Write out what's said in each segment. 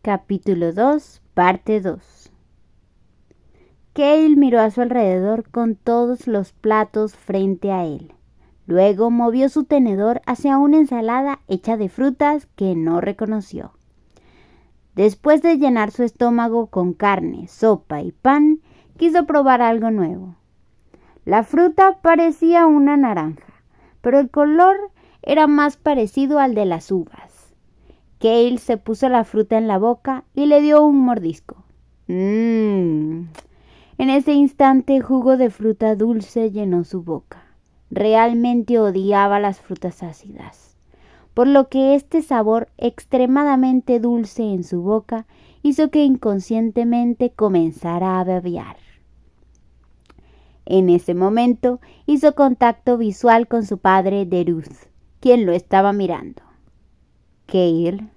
Capítulo 2, parte 2. Kale miró a su alrededor con todos los platos frente a él. Luego movió su tenedor hacia una ensalada hecha de frutas que no reconoció. Después de llenar su estómago con carne, sopa y pan, quiso probar algo nuevo. La fruta parecía una naranja, pero el color era más parecido al de las uvas. Kale se puso la fruta en la boca y le dio un mordisco. En ese instante, jugo de fruta dulce llenó su boca. Realmente odiaba las frutas ácidas, por lo que este sabor extremadamente dulce en su boca hizo que inconscientemente comenzara a babear. En ese momento hizo contacto visual con su padre Deruth, quien lo estaba mirando. Kale.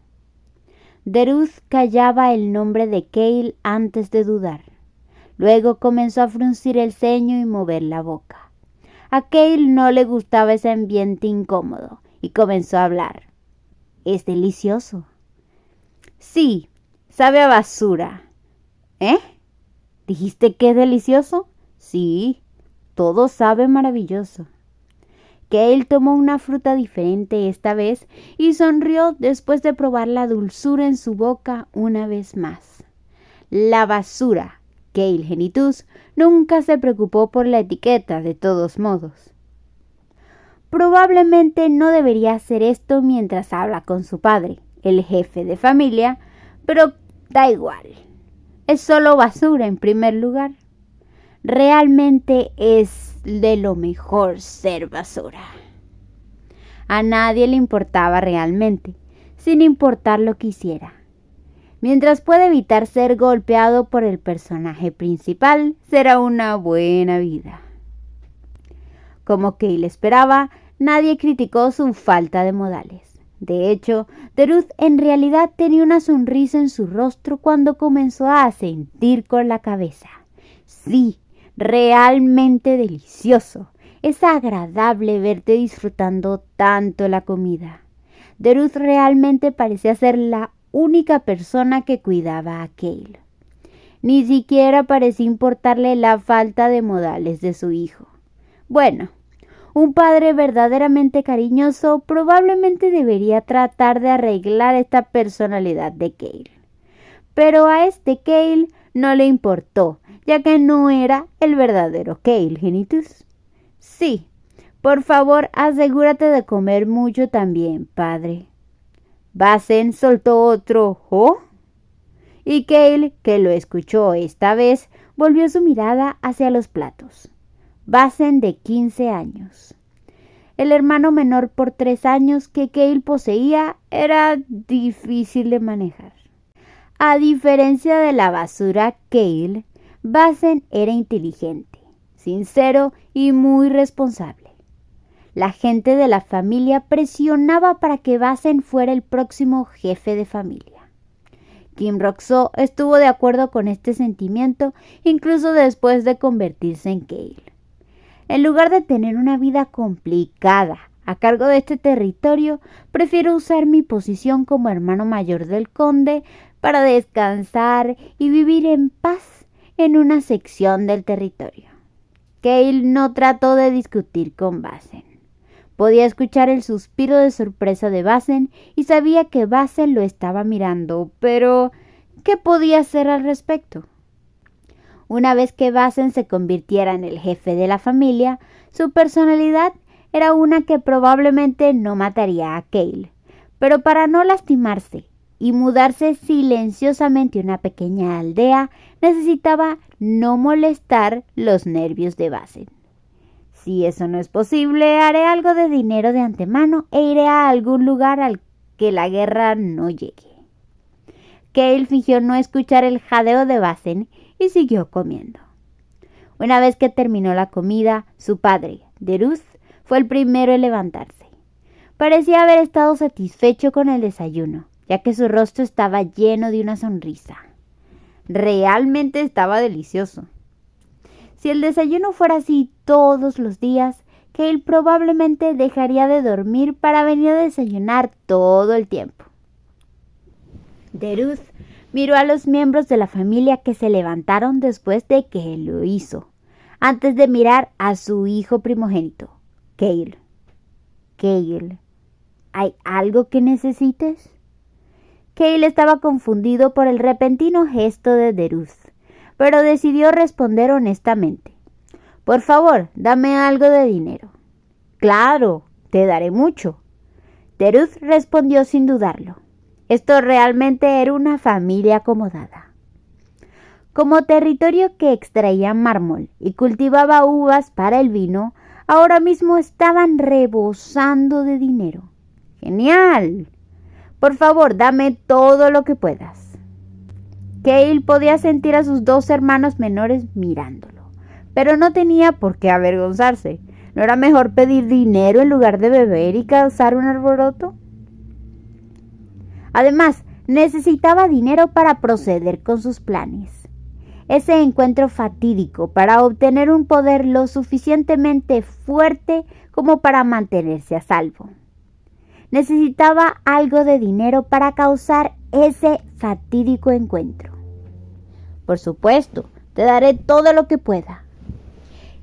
Deruth callaba el nombre de Kale antes de dudar. Luego comenzó a fruncir el ceño y mover la boca. A Kale no le gustaba ese ambiente incómodo y comenzó a hablar. «Es delicioso». «Sí, sabe a basura». «¿Eh? ¿Dijiste que es delicioso?» «Sí, todo sabe maravilloso». Kale tomó una fruta diferente esta vez y sonrió después de probar la dulzura en su boca una vez más. La basura. Kale Genitus nunca se preocupó por la etiqueta de todos modos. Probablemente no debería hacer esto mientras habla con su padre, el jefe de familia, pero da igual. Es solo basura en primer lugar. Realmente es de lo mejor ser basura. A nadie le importaba realmente, sin importar lo que hiciera. Mientras pueda evitar ser golpeado por el personaje principal, será una buena vida. Como Kale esperaba, nadie criticó su falta de modales. De hecho, Deruth en realidad tenía una sonrisa en su rostro cuando comenzó a asentir con la cabeza. Sí, realmente delicioso. Es agradable verte disfrutando tanto la comida. Deruth realmente parecía ser la única persona que cuidaba a Kale. Ni siquiera parecía importarle la falta de modales de su hijo. Bueno, un padre verdaderamente cariñoso probablemente debería tratar de arreglar esta personalidad de Kale. Pero a este Kale no le importó, ya que no era el verdadero Kale Genitus. Sí, por favor, asegúrate de comer mucho también, padre. Basen soltó otro «¿Oh?» y Kale, que lo escuchó esta vez, volvió su mirada hacia los platos. Basen de 15 años. El hermano menor por 3 años que Kale poseía era difícil de manejar. A diferencia de la basura Kale, Basen era inteligente, sincero y muy responsable. La gente de la familia presionaba para que Basen fuera el próximo jefe de familia. Kim Rok-soo estuvo de acuerdo con este sentimiento incluso después de convertirse en Kale. En lugar de tener una vida complicada a cargo de este territorio, prefiero usar mi posición como hermano mayor del conde para descansar y vivir en paz en una sección del territorio. Kale no trató de discutir con Basen. Podía escuchar el suspiro de sorpresa de Basen y sabía que Basen lo estaba mirando, pero ¿qué podía hacer al respecto? Una vez que Basen se convirtiera en el jefe de la familia, su personalidad era una que probablemente no mataría a Kale, pero para no lastimarse y mudarse silenciosamente a una pequeña aldea, necesitaba no molestar los nervios de Basen. Si eso no es posible, haré algo de dinero de antemano e iré a algún lugar al que la guerra no llegue. Kale fingió no escuchar el jadeo de Basen y siguió comiendo. Una vez que terminó la comida, su padre, Deruth, fue el primero en levantarse. Parecía haber estado satisfecho con el desayuno, ya que su rostro estaba lleno de una sonrisa. Realmente estaba delicioso. Si el desayuno fuera así todos los días, Kale probablemente dejaría de dormir para venir a desayunar todo el tiempo. Deruth Miró a los miembros de la familia que se levantaron después de que él lo hizo, antes de mirar a su hijo primogénito, Cale. Cale, ¿hay algo que necesites? Cale estaba confundido por el repentino gesto de Ruth, pero decidió responder honestamente. Por favor, dame algo de dinero. Claro, te daré mucho. Ruth respondió sin dudarlo. Esto realmente era una familia acomodada. Como territorio que extraía mármol y cultivaba uvas para el vino, ahora mismo estaban rebosando de dinero. ¡Genial! Por favor, dame todo lo que puedas. Cale podía sentir a sus dos hermanos menores mirándolo, pero no tenía por qué avergonzarse. ¿No era mejor pedir dinero en lugar de beber y causar un alboroto? Además, necesitaba dinero para proceder con sus planes. Ese encuentro fatídico para obtener un poder lo suficientemente fuerte como para mantenerse a salvo. Necesitaba algo de dinero para causar ese fatídico encuentro. Por supuesto, te daré todo lo que pueda.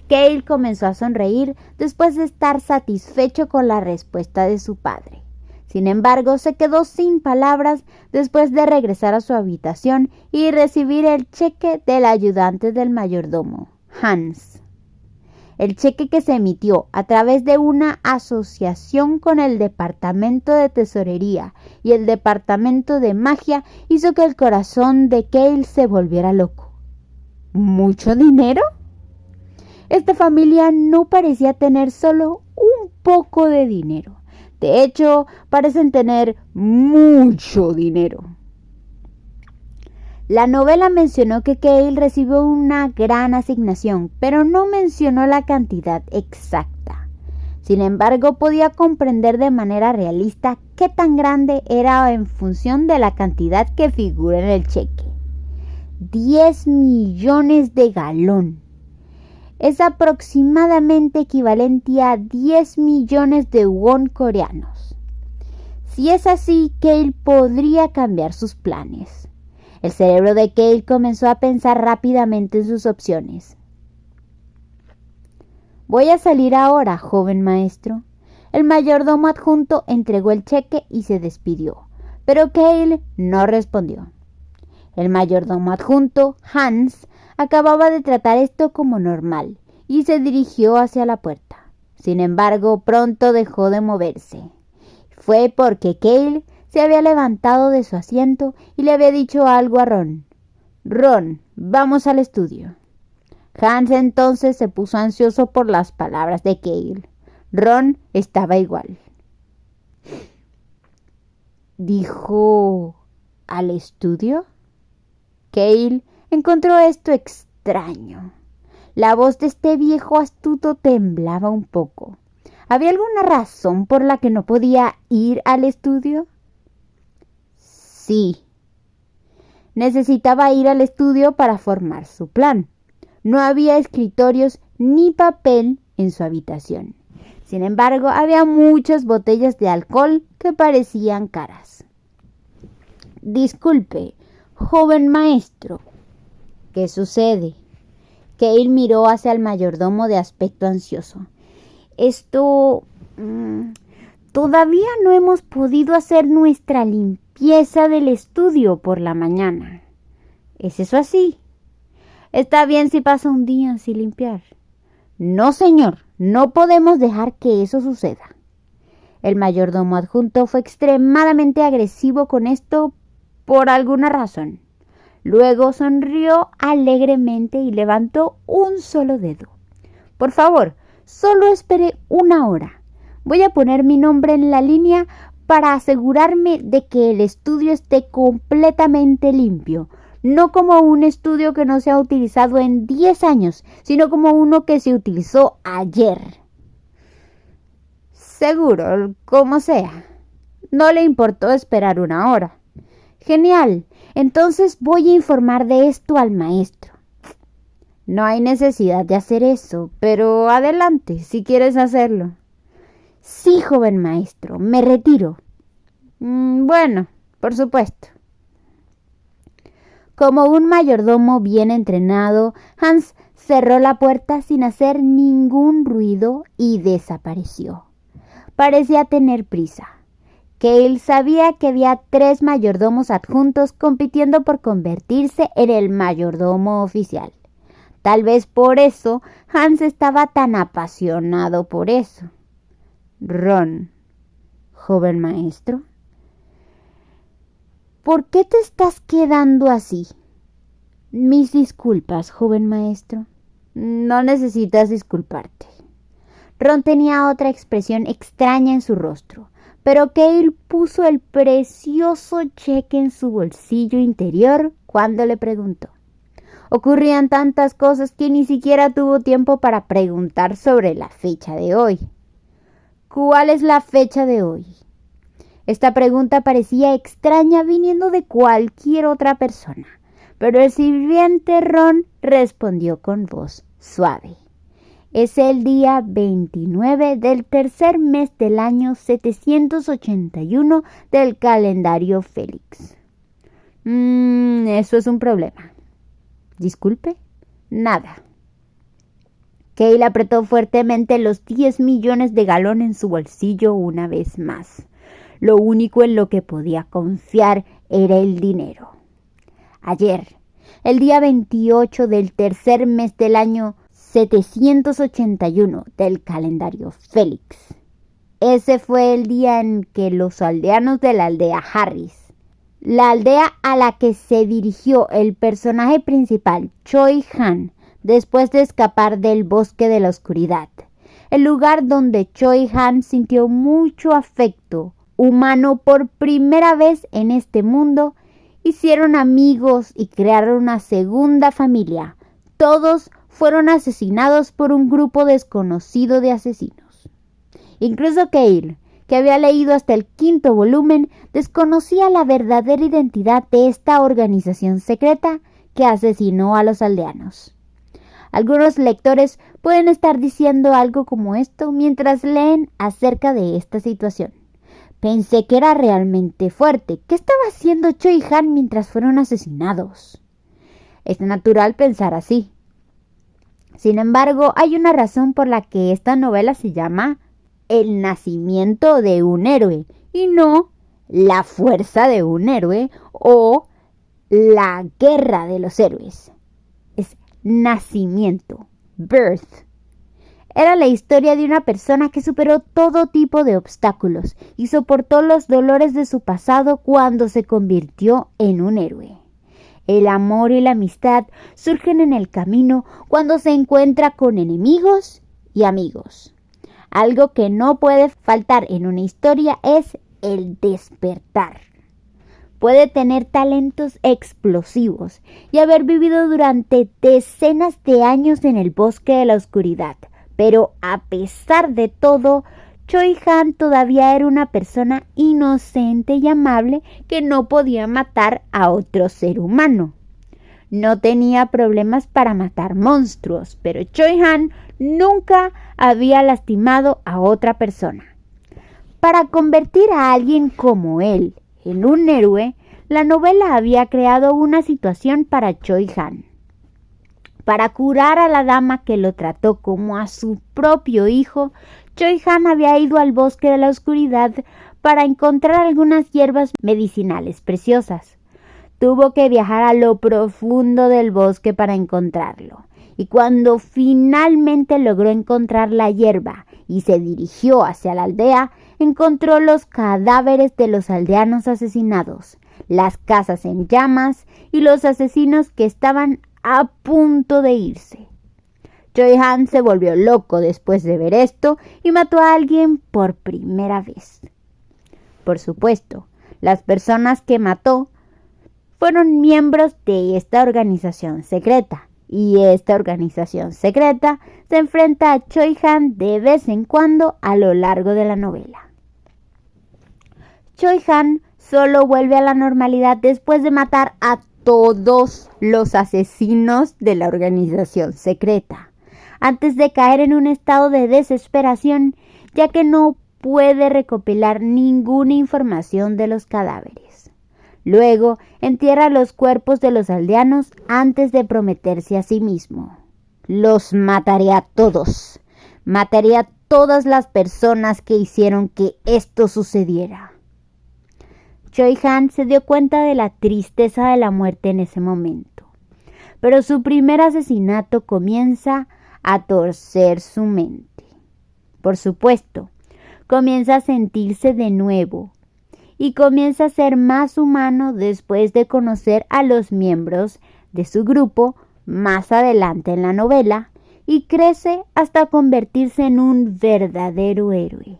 Cale comenzó a sonreír después de estar satisfecho con la respuesta de su padre. Sin embargo, se quedó sin palabras después de regresar a su habitación y recibir el cheque del ayudante del mayordomo, Hans. El cheque que se emitió a través de una asociación con el Departamento de Tesorería y el Departamento de Magia hizo que el corazón de Cale se volviera loco. ¿Mucho dinero? Esta familia no parecía tener solo un poco de dinero. De hecho, parecen tener mucho dinero. La novela mencionó que Cale recibió una gran asignación, pero no mencionó la cantidad exacta. Sin embargo, podía comprender de manera realista qué tan grande era en función de la cantidad que figura en el cheque. 10 millones de galón. Es aproximadamente equivalente a 10 millones de won coreanos. Si es así, Cale podría cambiar sus planes. El cerebro de Cale comenzó a pensar rápidamente en sus opciones. Voy a salir ahora, joven maestro. El mayordomo adjunto entregó el cheque y se despidió, pero Cale no respondió. El mayordomo adjunto, Hans, acababa de tratar esto como normal y se dirigió hacia la puerta. Sin embargo, pronto dejó de moverse. Fue porque Cale se había levantado de su asiento y le había dicho algo a Ron. Ron, vamos al estudio. Hans entonces se puso ansioso por las palabras de Cale. Ron estaba igual. ¿Dijo al estudio? Cale encontró esto extraño. La voz de este viejo astuto temblaba un poco. ¿Había alguna razón por la que no podía ir al estudio? Sí. Necesitaba ir al estudio para formar su plan. No había escritorios ni papel en su habitación. Sin embargo, había muchas botellas de alcohol que parecían caras. Disculpe, joven maestro. ¿Qué sucede? Cale miró hacia el mayordomo de aspecto ansioso. Todavía no hemos podido hacer nuestra limpieza del estudio por la mañana. ¿Es eso así? Está bien si pasa un día sin limpiar. No, señor, no podemos dejar que eso suceda. El mayordomo adjunto fue extremadamente agresivo con esto por alguna razón. Luego sonrió alegremente y levantó un solo dedo. Por favor, solo espere una hora. Voy a poner mi nombre en la línea para asegurarme de que el estudio esté completamente limpio. No como un estudio que no se ha utilizado en 10 años, sino como uno que se utilizó ayer. Seguro, como sea. No le importó esperar una hora. Genial. Entonces voy a informar de esto al maestro. No hay necesidad de hacer eso, pero adelante, si quieres hacerlo. Sí, joven maestro, me retiro. Bueno, por supuesto. Como un mayordomo bien entrenado, Hans cerró la puerta sin hacer ningún ruido y desapareció. Parecía tener prisa. Cale sabía que había 3 mayordomos adjuntos compitiendo por convertirse en el mayordomo oficial. Tal vez por eso Hans estaba tan apasionado por eso. Ron, joven maestro, ¿por qué te estás quedando así? Mis disculpas, joven maestro. No necesitas disculparte. Ron tenía otra expresión extraña en su rostro, pero Cale puso el precioso cheque en su bolsillo interior cuando le preguntó. Ocurrían tantas cosas que ni siquiera tuvo tiempo para preguntar sobre la fecha de hoy. ¿Cuál es la fecha de hoy? Esta pregunta parecía extraña viniendo de cualquier otra persona, pero el sirviente Ron respondió con voz suave. Es el día 29 del tercer mes del año 781 del calendario Félix. Eso es un problema. Disculpe, nada. Cale apretó fuertemente los 10 millones de galones en su bolsillo una vez más. Lo único en lo que podía confiar era el dinero. Ayer, el día 28 del tercer mes del año 781 del calendario Félix. Ese fue el día en que los aldeanos de la aldea Harris, la aldea a la que se dirigió el personaje principal, Choi Han, después de escapar del bosque de la oscuridad, el lugar donde Choi Han sintió mucho afecto humano por primera vez en este mundo, hicieron amigos y crearon una segunda familia. Todos fueron asesinados por un grupo desconocido de asesinos. Incluso Cale, que había leído hasta el 5º volumen, desconocía la verdadera identidad de esta organización secreta que asesinó a los aldeanos. Algunos lectores pueden estar diciendo algo como esto mientras leen acerca de esta situación. Pensé que era realmente fuerte. ¿Qué estaba haciendo Choi Han mientras fueron asesinados? Es natural pensar así. Sin embargo, hay una razón por la que esta novela se llama El nacimiento de un héroe y no La fuerza de un héroe o La guerra de los héroes. Es nacimiento, birth. Era la historia de una persona que superó todo tipo de obstáculos y soportó los dolores de su pasado cuando se convirtió en un héroe. El amor y la amistad surgen en el camino cuando se encuentra con enemigos y amigos. Algo que no puede faltar en una historia es el despertar. Puede tener talentos explosivos y haber vivido durante decenas de años en el bosque de la oscuridad, pero a pesar de todo, Choi Han todavía era una persona inocente y amable que no podía matar a otro ser humano. No tenía problemas para matar monstruos, pero Choi Han nunca había lastimado a otra persona. Para convertir a alguien como él en un héroe, la novela había creado una situación para Choi Han. Para curar a la dama que lo trató como a su propio hijo, Choi Han había ido al bosque de la oscuridad para encontrar algunas hierbas medicinales preciosas. Tuvo que viajar a lo profundo del bosque para encontrarlo, y cuando finalmente logró encontrar la hierba y se dirigió hacia la aldea, encontró los cadáveres de los aldeanos asesinados, las casas en llamas y los asesinos que estaban a punto de irse. Choi Han se volvió loco después de ver esto y mató a alguien por primera vez. Por supuesto, las personas que mató fueron miembros de esta organización secreta, y esta organización secreta se enfrenta a Choi Han de vez en cuando a lo largo de la novela. Choi Han solo vuelve a la normalidad después de matar a todos los asesinos de la organización secreta, antes de caer en un estado de desesperación, ya que no puede recopilar ninguna información de los cadáveres. Luego entierra los cuerpos de los aldeanos antes de prometerse a sí mismo: los mataré a todos. Mataré a todas las personas que hicieron que esto sucediera. Choi Han se dio cuenta de la tristeza de la muerte en ese momento, pero su primer asesinato comienza a torcer su mente. Por supuesto, comienza a sentirse de nuevo y comienza a ser más humano después de conocer a los miembros de su grupo más adelante en la novela, y crece hasta convertirse en un verdadero héroe.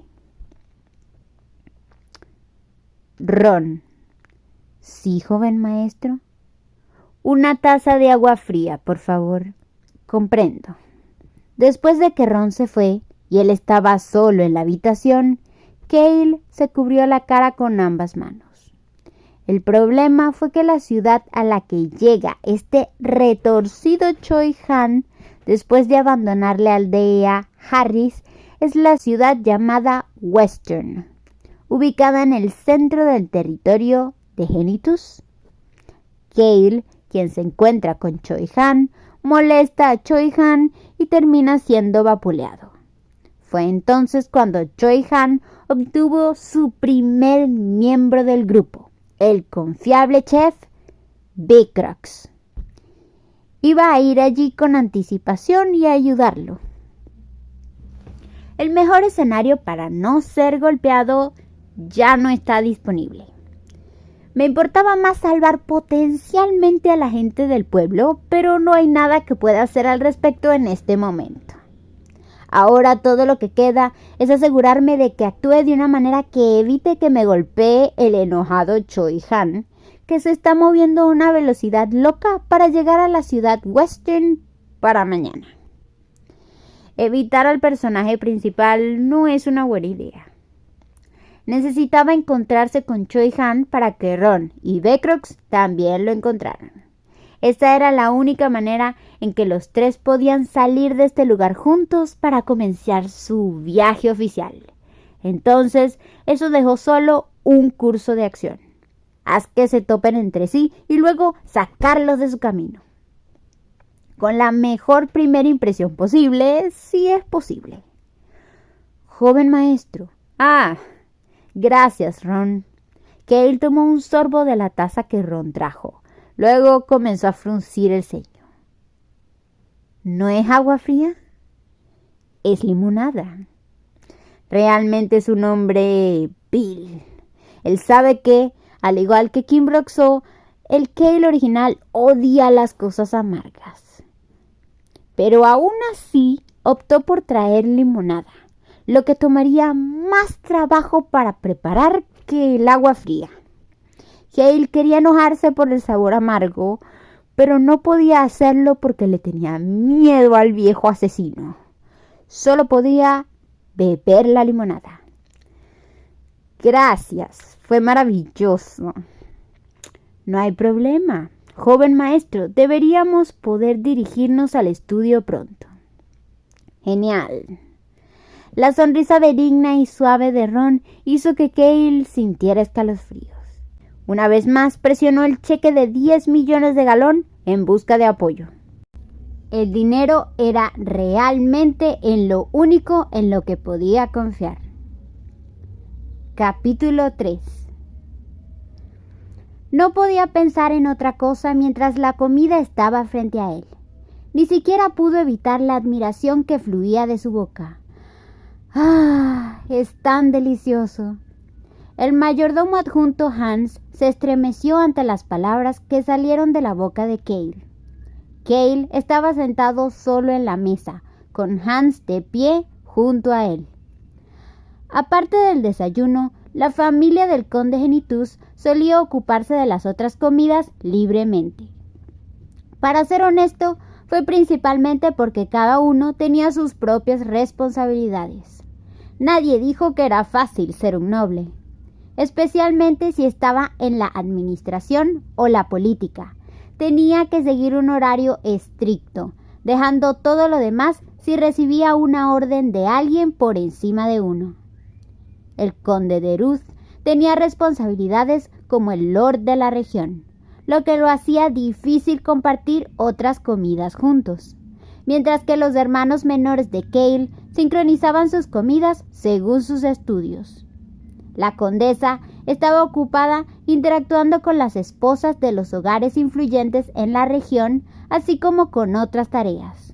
Ron. ¿Sí, joven maestro? Una taza de agua fría, por favor. Comprendo. Después de que Ron se fue y él estaba solo en la habitación, Cale se cubrió la cara con ambas manos. El problema fue que la ciudad a la que llega este retorcido Choi Han después de abandonar la aldea Harris es la ciudad llamada Western, ubicada en el centro del territorio de Genitus. Cale, quien se encuentra con Choi Han, molesta a Choi Han y termina siendo vapuleado. Fue entonces cuando Choi Han obtuvo su primer miembro del grupo, el confiable chef Vicrox. Iba a ir allí con anticipación y a ayudarlo. El mejor escenario para no ser golpeado ya no está disponible. Me importaba más salvar potencialmente a la gente del pueblo, pero no hay nada que pueda hacer al respecto en este momento. Ahora todo lo que queda es asegurarme de que actúe de una manera que evite que me golpee el enojado Choi Han, que se está moviendo a una velocidad loca para llegar a la ciudad Western para mañana. Evitar al personaje principal no es una buena idea. Necesitaba encontrarse con Choi Han para que Ron y Vicrox también lo encontraran. Esta era la única manera en que los tres podían salir de este lugar juntos para comenzar su viaje oficial. Entonces, eso dejó solo un curso de acción: haz que se topen entre sí y luego sacarlos de su camino. Con la mejor primera impresión posible, si es posible. Joven maestro. Gracias, Ron. Cale tomó un sorbo de la taza que Ron trajo. Luego comenzó a fruncir el ceño. ¿No es agua fría? Es limonada. Realmente es un hombre vil. Él sabe que, al igual que Kim Broxo, el Cale original odia las cosas amargas. Pero aún así optó por traer limonada, lo que tomaría más trabajo para preparar que el agua fría. Cale quería enojarse por el sabor amargo, pero no podía hacerlo porque le tenía miedo al viejo asesino. Solo podía beber la limonada. Gracias, fue maravilloso. No hay problema, joven maestro, deberíamos poder dirigirnos al estudio pronto. Genial. La sonrisa benigna y suave de Ron hizo que Cale sintiera escalofríos. Una vez más presionó el cheque de 10 millones de galón en busca de apoyo. El dinero era realmente en lo único en lo que podía confiar. Capítulo 3. No podía pensar en otra cosa mientras la comida estaba frente a él. Ni siquiera pudo evitar la admiración que fluía de su boca. Es tan delicioso. El mayordomo adjunto Hans se estremeció ante las palabras que salieron de la boca de Cale. Cale estaba sentado solo en la mesa, con Hans de pie junto a él. Aparte del desayuno, la familia del conde Genitus solía ocuparse de las otras comidas libremente. Para ser honesto, fue principalmente porque cada uno tenía sus propias responsabilidades. Nadie dijo que era fácil ser un noble, especialmente si estaba en la administración o la política. Tenía que seguir un horario estricto, dejando todo lo demás si recibía una orden de alguien por encima de uno. El conde de Ruth tenía responsabilidades como el lord de la región, lo que lo hacía difícil compartir otras comidas juntos, mientras que los hermanos menores de Cale sincronizaban sus comidas según sus estudios. La condesa estaba ocupada interactuando con las esposas de los hogares influyentes en la región, así como con otras tareas.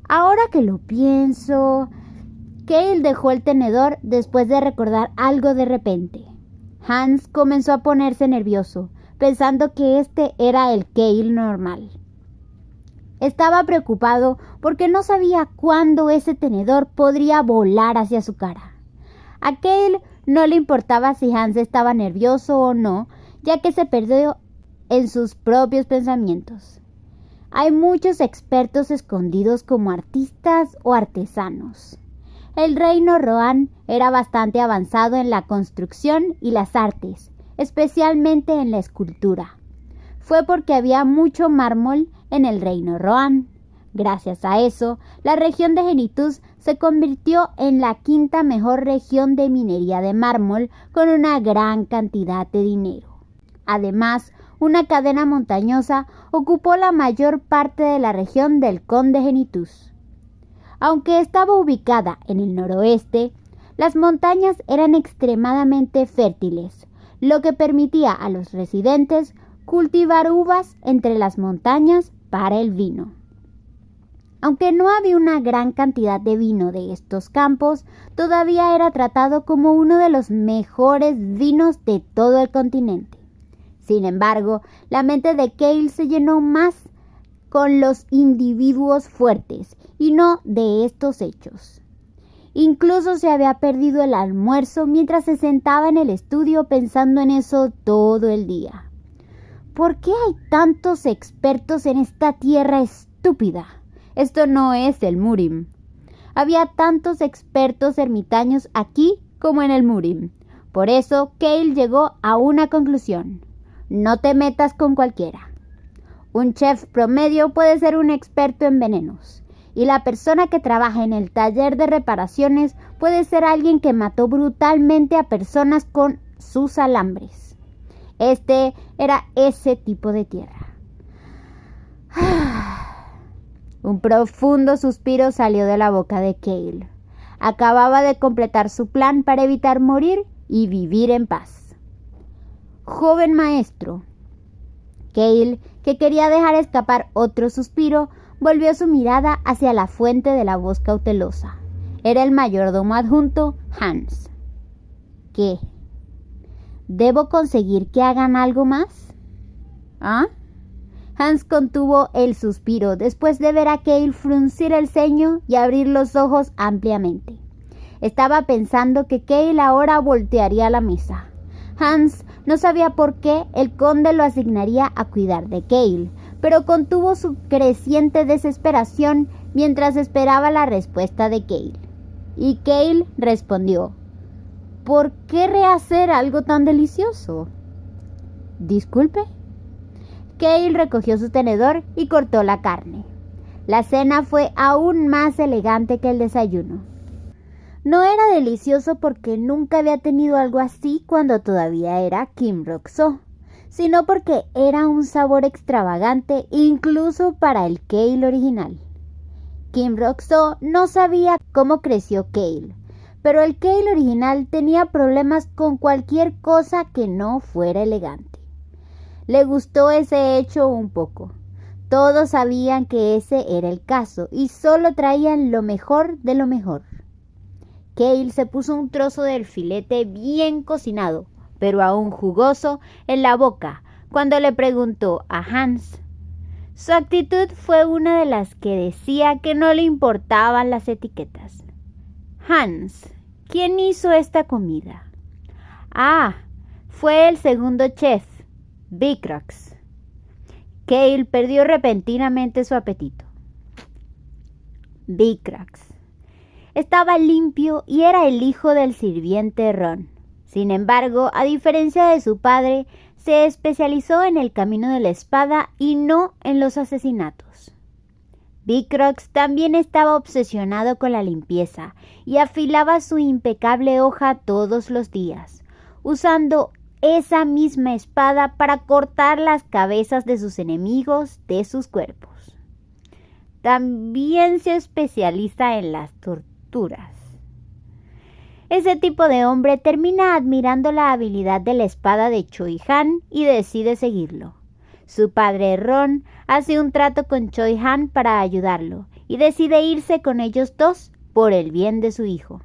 Ahora que lo pienso, Cale dejó el tenedor después de recordar algo de repente. Hans comenzó a ponerse nervioso, pensando que este era el Cale normal. Estaba preocupado porque no sabía cuándo ese tenedor podría volar hacia su cara. A Cale no le importaba si Hans estaba nervioso o no, ya que se perdió en sus propios pensamientos. Hay muchos expertos escondidos como artistas o artesanos. El reino Rohan era bastante avanzado en la construcción y las artes, especialmente en la escultura. Fue porque había mucho mármol en el reino Rohan. Gracias a eso, la región de Genitus se convirtió en la quinta mejor región de minería de mármol con una gran cantidad de dinero. Además, una cadena montañosa ocupó la mayor parte de la región del Conde Genitus. Aunque estaba ubicada en el noroeste, las montañas eran extremadamente fértiles, lo que permitía a los residentes cultivar uvas entre las montañas para el vino. Aunque no había una gran cantidad de vino de estos campos, todavía era tratado como uno de los mejores vinos de todo el continente. Sin embargo, la mente de Cale se llenó más con los individuos fuertes y no de estos hechos. Incluso se había perdido el almuerzo mientras se sentaba en el estudio pensando en eso todo el día. ¿Por qué hay tantos expertos en esta tierra estúpida? Esto no es el Murim. Había tantos expertos ermitaños aquí como en el Murim. Por eso Cale llegó a una conclusión. No te metas con cualquiera. Un chef promedio puede ser un experto en venenos. Y la persona que trabaja en el taller de reparaciones puede ser alguien que mató brutalmente a personas con sus alambres. Este era ese tipo de tierra. Un profundo suspiro salió de la boca de Cale. Acababa de completar su plan para evitar morir y vivir en paz. Joven maestro. Cale, que quería dejar escapar otro suspiro, volvió su mirada hacia la fuente de la voz cautelosa. Era el mayordomo adjunto, Hans. ¿Qué? ¿Debo conseguir que hagan algo más? ¿Ah? Hans contuvo el suspiro después de ver a Cale fruncir el ceño y abrir los ojos ampliamente. Estaba pensando que Cale ahora voltearía la mesa. Hans no sabía por qué el conde lo asignaría a cuidar de Cale, pero contuvo su creciente desesperación mientras esperaba la respuesta de Cale. Y Cale respondió: ¿por qué rehacer algo tan delicioso? ¿Disculpe? Cale recogió su tenedor y cortó la carne. La cena fue aún más elegante que el desayuno. No era delicioso porque nunca había tenido algo así cuando todavía era Kim Roxo, sino porque era un sabor extravagante incluso para el Cale original. Kim Roxo no sabía cómo creció Cale, pero el Cale original tenía problemas con cualquier cosa que no fuera elegante. Le gustó ese hecho un poco. Todos sabían que ese era el caso y solo traían lo mejor de lo mejor. Cale se puso un trozo del filete bien cocinado, pero aún jugoso, en la boca cuando le preguntó a Hans. Su actitud fue una de las que decía que no le importaban las etiquetas. Hans, ¿quién hizo esta comida? Ah, fue el segundo chef, Vicrox. Cale perdió repentinamente su apetito. Vicrox. Estaba limpio y era el hijo del sirviente Ron. Sin embargo, a diferencia de su padre, se especializó en el camino de la espada y no en los asesinatos. Vicrox también estaba obsesionado con la limpieza y afilaba su impecable hoja todos los días, usando esa misma espada para cortar las cabezas de sus enemigos de sus cuerpos. También se especializa en las torturas. Ese tipo de hombre termina admirando la habilidad de la espada de Choi-Han y decide seguirlo. Su padre Ron hace un trato con Choi-Han para ayudarlo y decide irse con ellos dos por el bien de su hijo.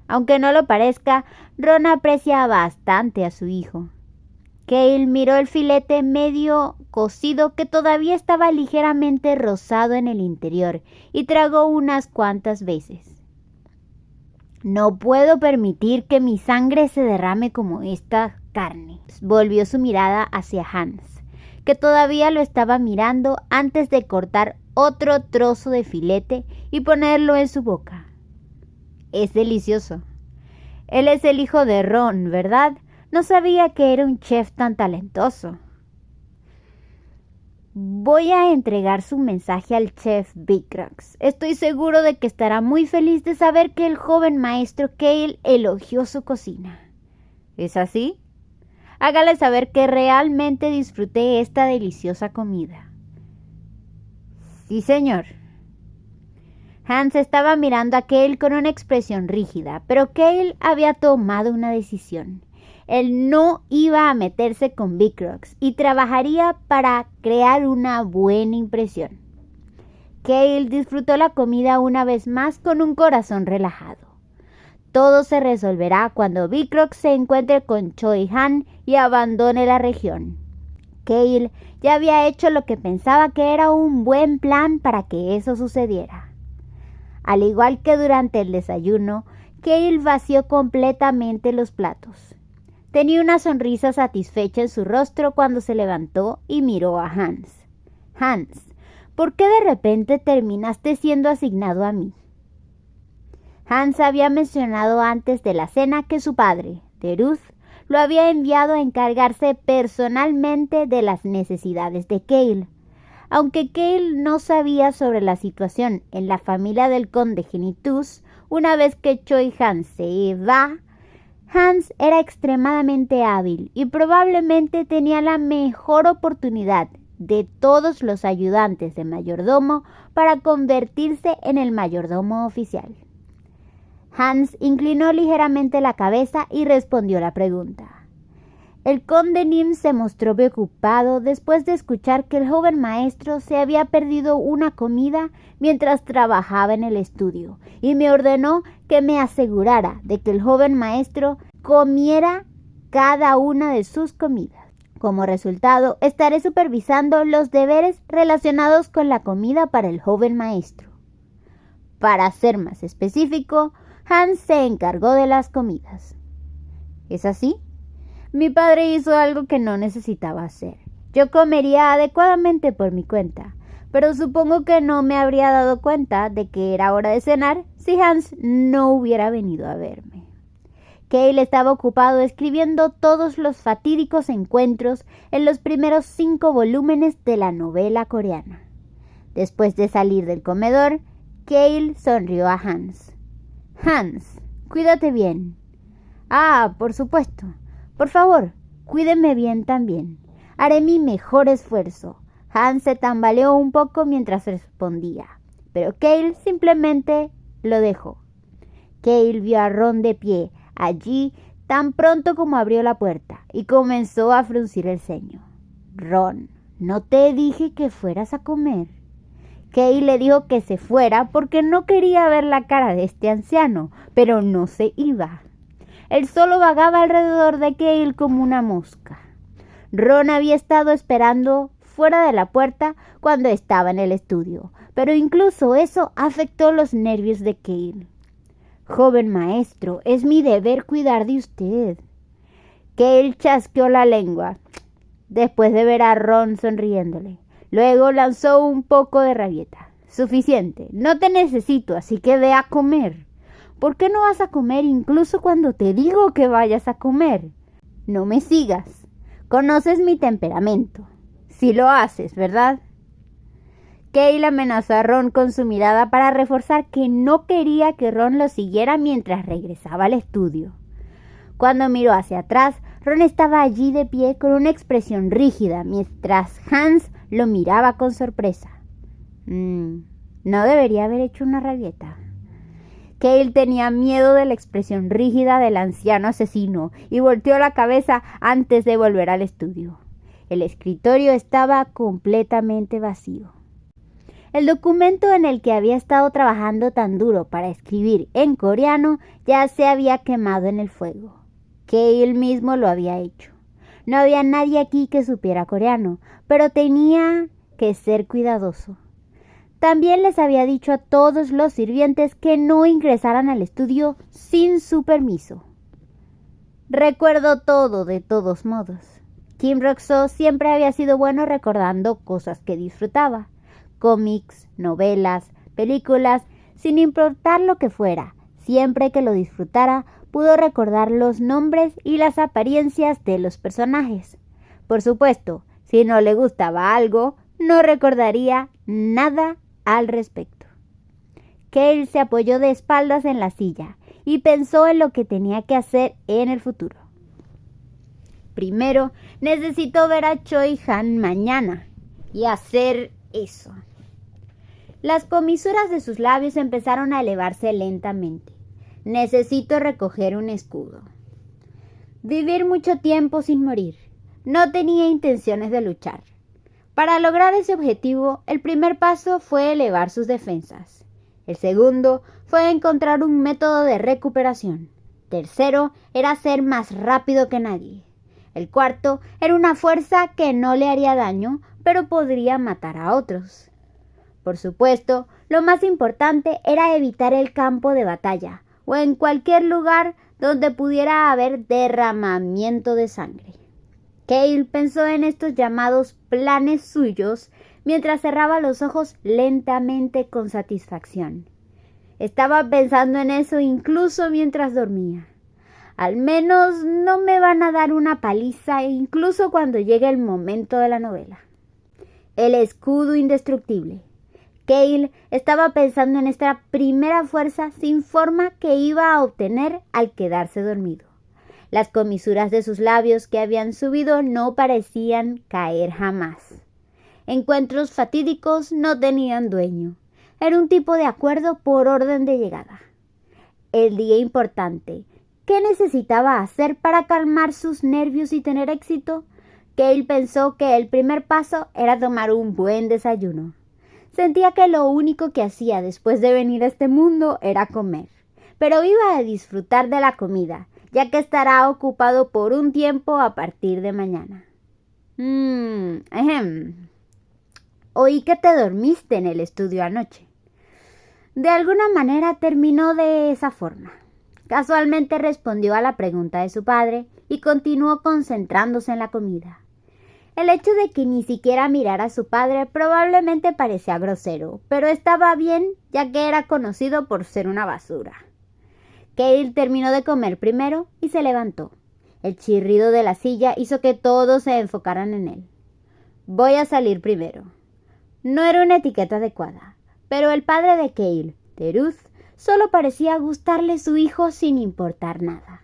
Aunque no lo parezca, Ron aprecia bastante a su hijo. Cale miró el filete medio cocido que todavía estaba ligeramente rosado en el interior y tragó unas cuantas veces. No puedo permitir que mi sangre se derrame como esta carne. Volvió su mirada hacia Hans, que todavía lo estaba mirando antes de cortar otro trozo de filete y ponerlo en su boca. Es delicioso. Él es el hijo de Ron, ¿verdad? No sabía que era un chef tan talentoso. Voy a entregar su mensaje al chef Vicrox. Estoy seguro de que estará muy feliz de saber que el joven maestro Cale elogió su cocina. ¿Es así? Hágale saber que realmente disfruté esta deliciosa comida. Sí, señor. Hans estaba mirando a Cale con una expresión rígida, pero Cale había tomado una decisión. Él no iba a meterse con Vicrox y trabajaría para crear una buena impresión. Cale disfrutó la comida una vez más con un corazón relajado. Todo se resolverá cuando Vicrox se encuentre con Choi-Han y abandone la región. Cale ya había hecho lo que pensaba que era un buen plan para que eso sucediera. Al igual que durante el desayuno, Cale vació completamente los platos. Tenía una sonrisa satisfecha en su rostro cuando se levantó y miró a Hans. Hans, ¿por qué de repente terminaste siendo asignado a mí? Hans había mencionado antes de la cena que su padre, Ruth, lo había enviado a encargarse personalmente de las necesidades de Cale. Aunque Cale no sabía sobre la situación en la familia del conde Genitus, una vez que Choi-Han se va, Hans era extremadamente hábil y probablemente tenía la mejor oportunidad de todos los ayudantes de mayordomo para convertirse en el mayordomo oficial. Hans inclinó ligeramente la cabeza y respondió la pregunta. El conde Nim se mostró preocupado después de escuchar que el joven maestro se había perdido una comida mientras trabajaba en el estudio y me ordenó que me asegurara de que el joven maestro comiera cada una de sus comidas. Como resultado, estaré supervisando los deberes relacionados con la comida para el joven maestro. Para ser más específico, Hans se encargó de las comidas. ¿Es así? Mi padre hizo algo que no necesitaba hacer. Yo comería adecuadamente por mi cuenta, pero supongo que no me habría dado cuenta de que era hora de cenar si Hans no hubiera venido a verme. Cale estaba ocupado escribiendo todos los fatídicos encuentros en los primeros 5 volúmenes de la novela coreana. Después de salir del comedor, Cale sonrió a Hans. Hans, cuídate bien. Ah, por supuesto. Por favor, cuídeme bien también. Haré mi mejor esfuerzo. Hans se tambaleó un poco mientras respondía, pero Cale simplemente lo dejó. Cale vio a Ron de pie allí tan pronto como abrió la puerta y comenzó a fruncir el ceño. Ron, ¿no te dije que fueras a comer? Cale le dijo que se fuera porque no quería ver la cara de este anciano, pero no se iba. Él solo vagaba alrededor de Cale como una mosca. Ron había estado esperando fuera de la puerta cuando estaba en el estudio, pero incluso eso afectó los nervios de Cale. Joven maestro, es mi deber cuidar de usted. Cale chasqueó la lengua después de ver a Ron sonriéndole. Luego lanzó un poco de rabieta. Suficiente, no te necesito, así que ve a comer. ¿Por qué no vas a comer incluso cuando te digo que vayas a comer? No me sigas. Conoces mi temperamento. Sí lo haces, ¿verdad? Cale amenazó a Ron con su mirada para reforzar que no quería que Ron lo siguiera mientras regresaba al estudio. Cuando miró hacia atrás, Ron estaba allí de pie con una expresión rígida, mientras Hans lo miraba con sorpresa. No debería haber hecho una rabieta. Cale tenía miedo de la expresión rígida del anciano asesino y volteó la cabeza antes de volver al estudio. El escritorio estaba completamente vacío. El documento en el que había estado trabajando tan duro para escribir en coreano ya se había quemado en el fuego. Cale mismo lo había hecho. No había nadie aquí que supiera coreano, pero tenía que ser cuidadoso. También les había dicho a todos los sirvientes que no ingresaran al estudio sin su permiso. Recuerdo todo de todos modos. Kim Rok-soo siempre había sido bueno recordando cosas que disfrutaba. Cómics, novelas, películas, sin importar lo que fuera. Siempre que lo disfrutara, pudo recordar los nombres y las apariencias de los personajes. Por supuesto, si no le gustaba algo, no recordaría nada al respecto. Cale se apoyó de espaldas en la silla y pensó en lo que tenía que hacer en el futuro. Primero, necesito ver a Choi Han mañana y hacer eso. Las comisuras de sus labios empezaron a elevarse lentamente. Necesito recoger un escudo. Vivir mucho tiempo sin morir. No tenía intenciones de luchar. Para lograr ese objetivo, el primer paso fue elevar sus defensas. El segundo fue encontrar un método de recuperación. Tercero era ser más rápido que nadie. El cuarto era una fuerza que no le haría daño, pero podría matar a otros. Por supuesto, lo más importante era evitar el campo de batalla o en cualquier lugar donde pudiera haber derramamiento de sangre. Cale pensó en estos llamados planes suyos mientras cerraba los ojos lentamente con satisfacción. Estaba pensando en eso incluso mientras dormía. Al menos no me van a dar una paliza incluso cuando llegue el momento de la novela. El escudo indestructible. Cale estaba pensando en esta primera fuerza sin forma que iba a obtener al quedarse dormido. Las comisuras de sus labios que habían subido no parecían caer jamás. Encuentros fatídicos no tenían dueño. Era un tipo de acuerdo por orden de llegada. El día importante. ¿Qué necesitaba hacer para calmar sus nervios y tener éxito? Cale pensó que el primer paso era tomar un buen desayuno. Sentía que lo único que hacía después de venir a este mundo era comer. Pero iba a disfrutar de la comida, ya que estará ocupado por un tiempo a partir de mañana. Oí que te dormiste en el estudio anoche. De alguna manera terminó de esa forma. Casualmente respondió a la pregunta de su padre y continuó concentrándose en la comida. El hecho de que ni siquiera mirara a su padre probablemente parecía grosero, pero estaba bien ya que era conocido por ser una basura. Cale terminó de comer primero y se levantó. El chirrido de la silla hizo que todos se enfocaran en él. Voy a salir primero. No era una etiqueta adecuada, pero el padre de Cale, Teruth, solo parecía gustarle su hijo sin importar nada.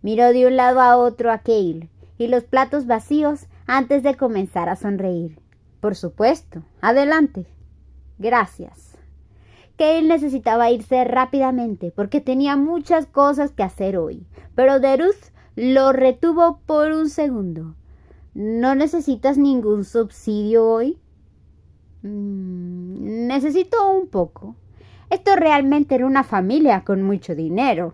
Miró de un lado a otro a Cale y los platos vacíos antes de comenzar a sonreír. Por supuesto, adelante. Gracias. Cale necesitaba irse rápidamente porque tenía muchas cosas que hacer hoy, pero Teruth lo retuvo por un segundo. ¿No necesitas ningún subsidio hoy? Necesito un poco. Esto realmente era una familia con mucho dinero.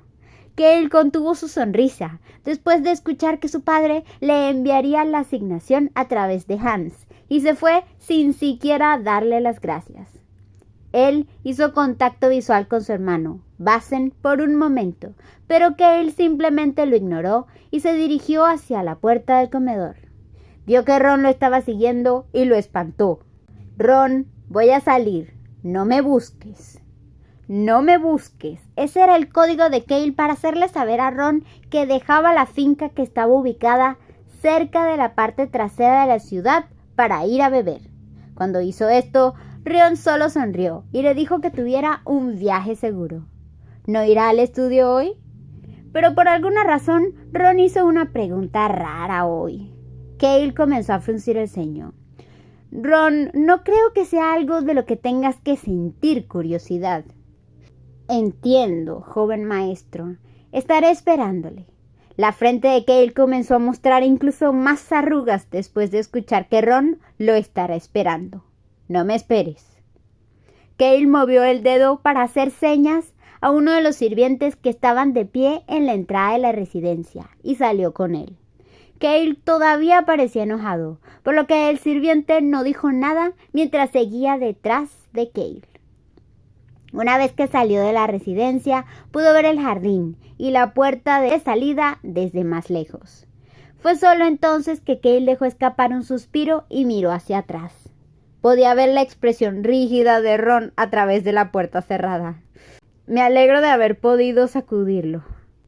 Cale contuvo su sonrisa después de escuchar que su padre le enviaría la asignación a través de Hans y se fue sin siquiera darle las gracias. Él hizo contacto visual con su hermano, Basen, por un momento, pero Cale simplemente lo ignoró y se dirigió hacia la puerta del comedor. Vio que Ron lo estaba siguiendo y lo espantó. Ron, voy a salir. No me busques. No me busques. Ese era el código de Cale para hacerle saber a Ron que dejaba la finca que estaba ubicada cerca de la parte trasera de la ciudad para ir a beber. Cuando hizo esto, Ron solo sonrió y le dijo que tuviera un viaje seguro. ¿No irá al estudio hoy? Pero por alguna razón, Ron hizo una pregunta rara hoy. Cale comenzó a fruncir el ceño. Ron, no creo que sea algo de lo que tengas que sentir curiosidad. Entiendo, joven maestro. Estaré esperándole. La frente de Cale comenzó a mostrar incluso más arrugas después de escuchar que Ron lo estará esperando. No me esperes. Cale movió el dedo para hacer señas a uno de los sirvientes que estaban de pie en la entrada de la residencia y salió con él. Cale todavía parecía enojado, por lo que el sirviente no dijo nada mientras seguía detrás de Cale. Una vez que salió de la residencia, pudo ver el jardín y la puerta de salida desde más lejos. Fue solo entonces que Cale dejó escapar un suspiro y miró hacia atrás. Podía ver la expresión rígida de Ron a través de la puerta cerrada. Me alegro de haber podido sacudirlo.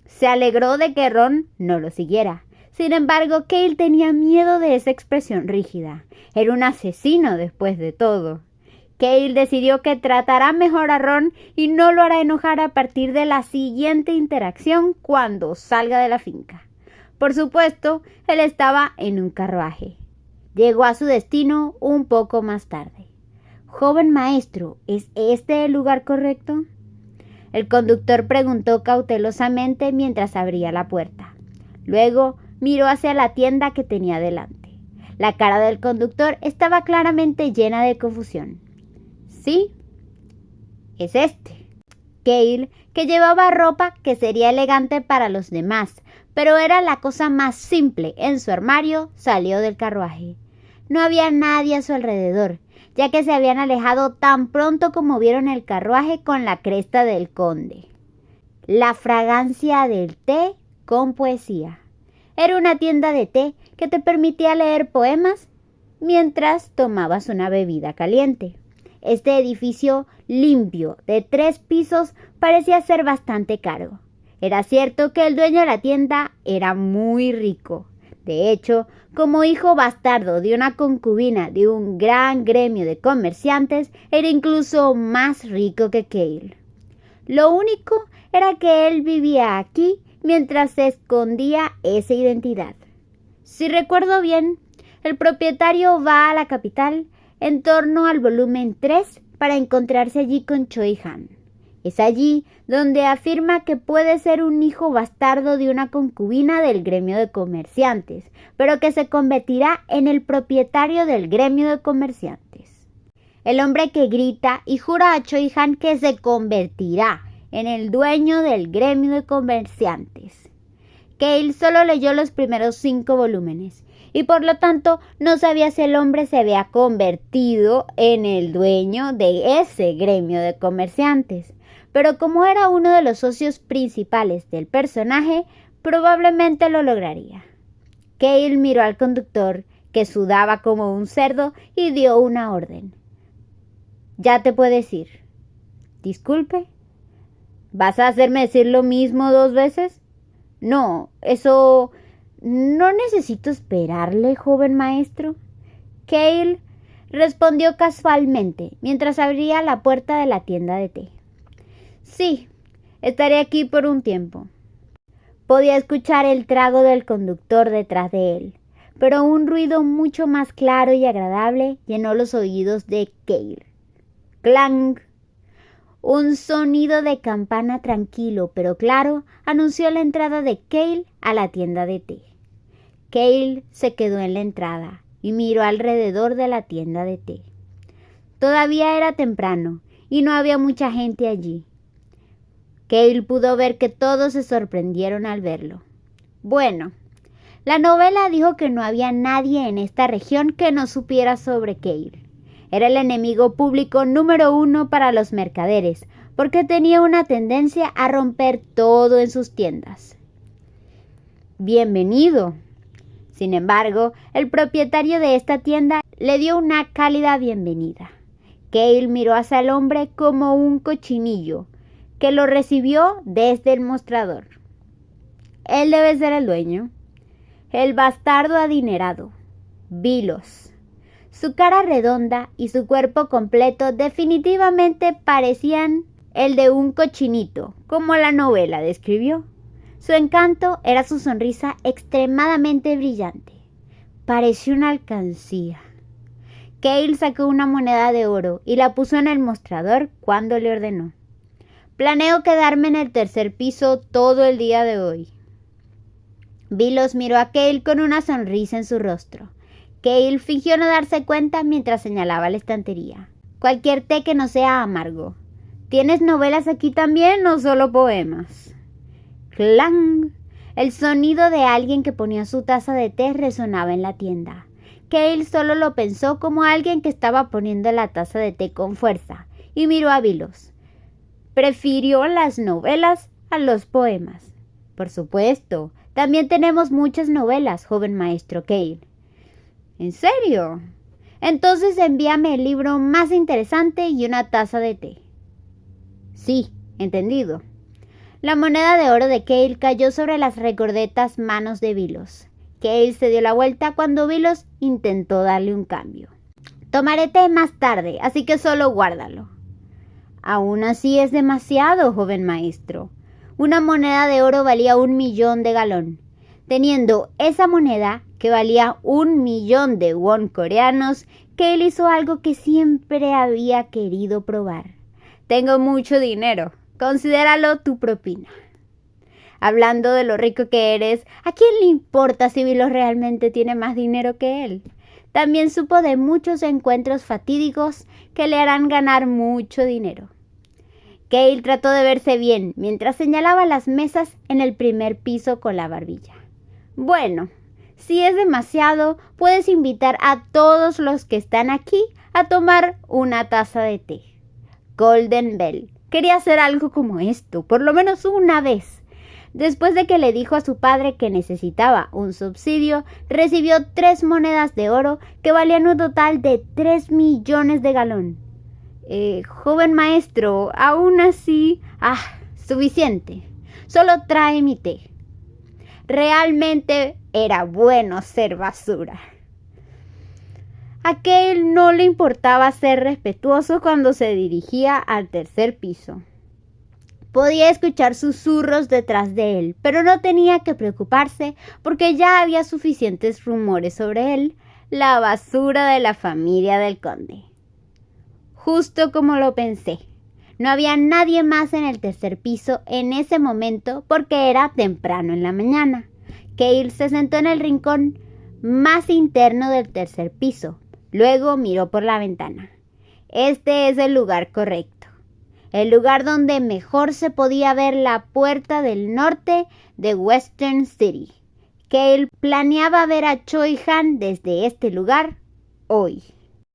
Se alegró de que Ron no lo siguiera. Sin embargo, Cale tenía miedo de esa expresión rígida. Era un asesino después de todo. Cale decidió que tratará mejor a Ron y no lo hará enojar a partir de la siguiente interacción cuando salga de la finca. Por supuesto, él estaba en un carruaje. Llegó a su destino un poco más tarde. Joven maestro, ¿es este el lugar correcto? El conductor preguntó cautelosamente mientras abría la puerta. Luego miró hacia la tienda que tenía delante. La cara del conductor estaba claramente llena de confusión. Sí, es este. Cale, que llevaba ropa que sería elegante para los demás, pero era la cosa más simple en su armario, salió del carruaje. No había nadie a su alrededor, ya que se habían alejado tan pronto como vieron el carruaje con la cresta del conde. La fragancia del té con poesía. Era una tienda de té que te permitía leer poemas mientras tomabas una bebida caliente. Este edificio limpio de 3 pisos parecía ser bastante caro. Era cierto que el dueño de la tienda era muy rico. De hecho, como hijo bastardo de una concubina de un gran gremio de comerciantes, era incluso más rico que Cale. Lo único era que él vivía aquí mientras se escondía esa identidad. Si recuerdo bien, el propietario va a la capital en torno al volumen 3 para encontrarse allí con Choi Han. Es allí donde afirma que puede ser un hijo bastardo de una concubina del gremio de comerciantes, pero que se convertirá en el propietario del gremio de comerciantes. El hombre que grita y jura a Choi Han que se convertirá en el dueño del gremio de comerciantes. Cale solo leyó los primeros 5 volúmenes y por lo tanto no sabía si el hombre se había convertido en el dueño de ese gremio de comerciantes. Pero como era uno de los socios principales del personaje, probablemente lo lograría. Cale miró al conductor, que sudaba como un cerdo, y dio una orden. Ya te puedes ir. Disculpe. ¿Vas a hacerme decir lo mismo 2 veces? No, eso... No necesito esperarle, joven maestro. Cale respondió casualmente mientras abría la puerta de la tienda de té. Sí, estaré aquí por un tiempo. Podía escuchar el trago del conductor detrás de él, pero un ruido mucho más claro y agradable llenó los oídos de Cale. ¡Clang! Un sonido de campana tranquilo pero claro anunció la entrada de Cale a la tienda de té. Cale se quedó en la entrada y miró alrededor de la tienda de té. Todavía era temprano y no había mucha gente allí. Cale pudo ver que todos se sorprendieron al verlo. Bueno, la novela dijo que no había nadie en esta región que no supiera sobre Cale. Era el enemigo público número 1 para los mercaderes, porque tenía una tendencia a romper todo en sus tiendas. Bienvenido. Sin embargo, el propietario de esta tienda le dio una cálida bienvenida. Cale miró hacia el hombre como un cochinillo, que lo recibió desde el mostrador. Él debe ser el dueño. El bastardo adinerado. Vilos. Su cara redonda y su cuerpo completo definitivamente parecían el de un cochinito, como la novela describió. Su encanto era su sonrisa extremadamente brillante. Parecía una alcancía. Cale sacó una moneda de oro y la puso en el mostrador cuando le ordenó: «Planeo quedarme en el tercer piso todo el día de hoy». Vilos miró a Cale con una sonrisa en su rostro. Cale fingió no darse cuenta mientras señalaba la estantería. «Cualquier té que no sea amargo. ¿Tienes novelas aquí también o solo poemas?» ¡Clang! El sonido de alguien que ponía su taza de té resonaba en la tienda. Cale solo lo pensó como alguien que estaba poniendo la taza de té con fuerza y miró a Vilos. Prefirió las novelas a los poemas. «Por supuesto, también tenemos muchas novelas, joven maestro Cale». «¿En serio? Entonces envíame el libro más interesante y una taza de té». «Sí, entendido». La moneda de oro de Cale cayó sobre las regordetas manos de Vilos. Cale se dio la vuelta cuando Vilos intentó darle un cambio. «Tomaré té más tarde, así que solo guárdalo». «Aún así es demasiado, joven maestro». Una moneda de oro valía 1.000.000 de galón. Teniendo esa moneda, que valía 1.000.000 de won coreanos, Cale hizo algo que siempre había querido probar. «Tengo mucho dinero. Considéralo tu propina». Hablando de lo rico que eres, ¿a quién le importa si Vilos realmente tiene más dinero que él? También supo de muchos encuentros fatídicos que le harán ganar mucho dinero. Cale trató de verse bien mientras señalaba las mesas en el primer piso con la barbilla. «Bueno, si es demasiado, puedes invitar a todos los que están aquí a tomar una taza de té». Golden Bell quería hacer algo como esto, por lo menos una vez. Después de que le dijo a su padre que necesitaba un subsidio, recibió 3 monedas de oro que valían un total de 3 millones de galón. «Joven maestro, aún así...» «Suficiente. Solo trae mi té». Realmente era bueno ser basura. A Cale no le importaba ser respetuoso cuando se dirigía al tercer piso. Podía escuchar susurros detrás de él, pero no tenía que preocuparse porque ya había suficientes rumores sobre él, la basura de la familia del conde. Justo como lo pensé. No había nadie más en el tercer piso en ese momento porque era temprano en la mañana. Cale se sentó en el rincón más interno del tercer piso. Luego miró por la ventana. Este es el lugar correcto. El lugar donde mejor se podía ver la puerta del norte de Western City. Cale planeaba ver a Choi Han desde este lugar hoy.